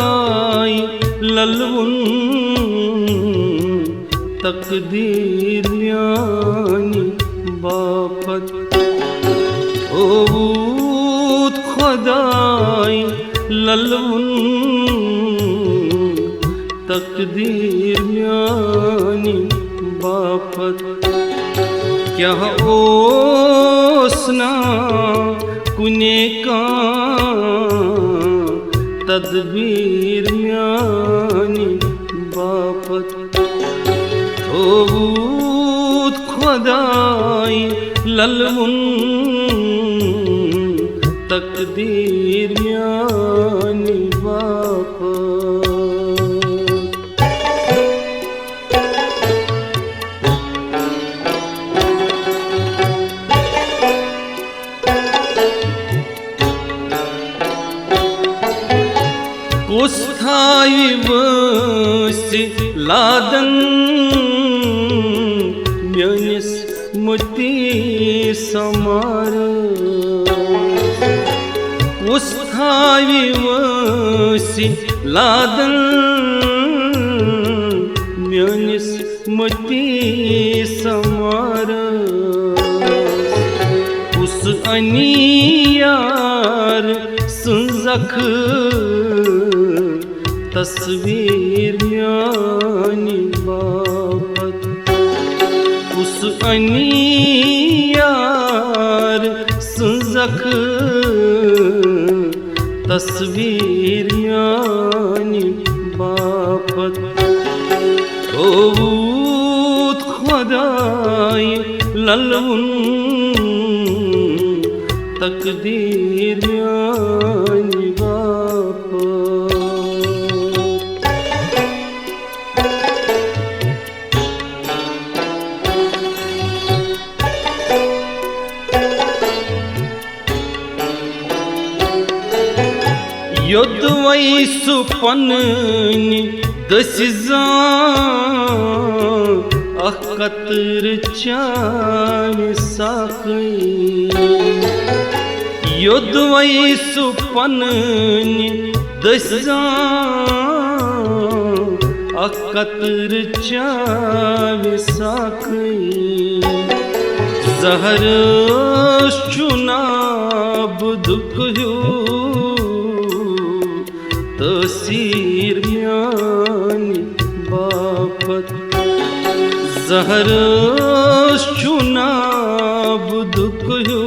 खुदाई ललवुन तकदीर म्यानी बापत ओवूत खुदाई ललवुन तकदीर म्यानी बापत क्या ओसना कुने का तदबीर म्यानी बापत ओवूत खुदाई ललवुन तकदीर म्यानी बापत कुस्थाई वसी लादन म्यानिस मती समार कुस्थाई वसी लादन म्यानिस मती समार उस अनियार सुंजख तस्वीर म्यानी बापत उस अनियार सुंजख तस्वीर म्यानी बापत ओवूत खुदाई ललवुन तकदीर म्यानी बापत योद्वै सुपन्नि दसिजा अखतर चानि साकै योद्वै सुपन्नि दसिजा अखतर चानि साकै जहर चुनाब दुखयो तसीर म्यानी बापत जहर चुनाब दुखयो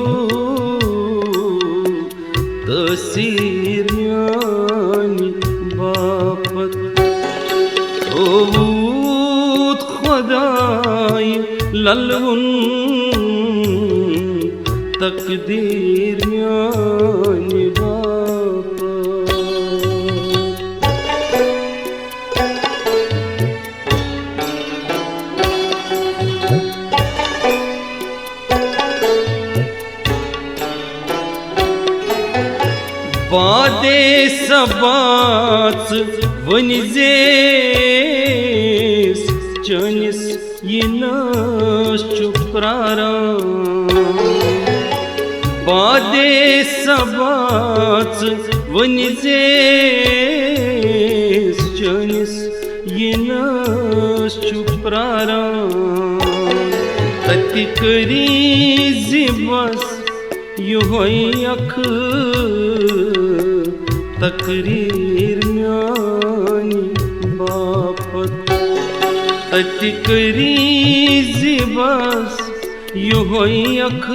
तसीर म्यानी बापत ओवूत खुदाई ललवुन तकदीर म्यानी बापत बादे सबाच वनिजेस चनिस यिनस चुप्राराम बादे सबाच वनिजेस चनिस यिनस चुप्राराम तति करी जिबस योहै अख तकरीर म्यानी बापत तति करी जिबस योहै अख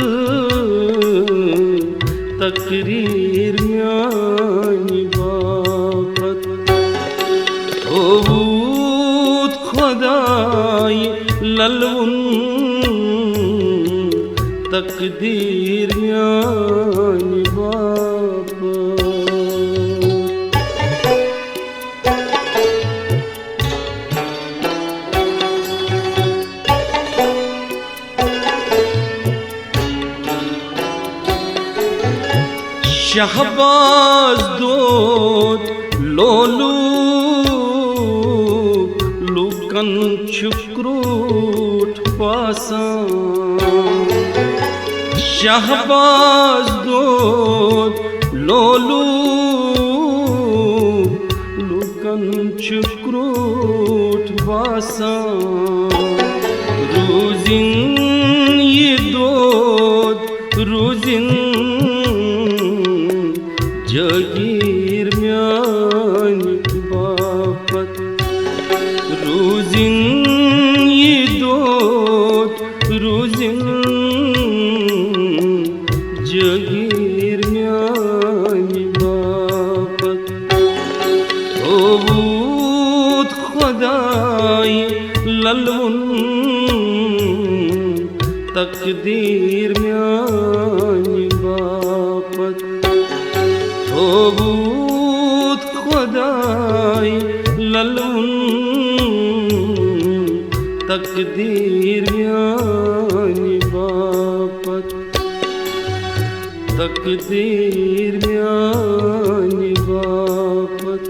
तकरीर म्यानी बापत ओवूत खुदाई ललवुन तकदीर म्यानी बापत शहबाज दोत लोलू लुकन शुक्रूट पासान शहबाज दोत लोलू कंच क्रूठ बासान रोजिन ये दोद रोजिन जगीर म्यान बापत रोजिन ये दोद रोजिन जगीर म्यान बापत थोबूत खुदाई ललमुन तकदीर म्यान बापत थोबूत खुदाई ललमुन तकदीर म्यान बापत तकदीर म्यान बापत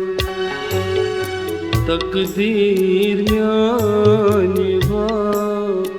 तकदीर म्यान बापत।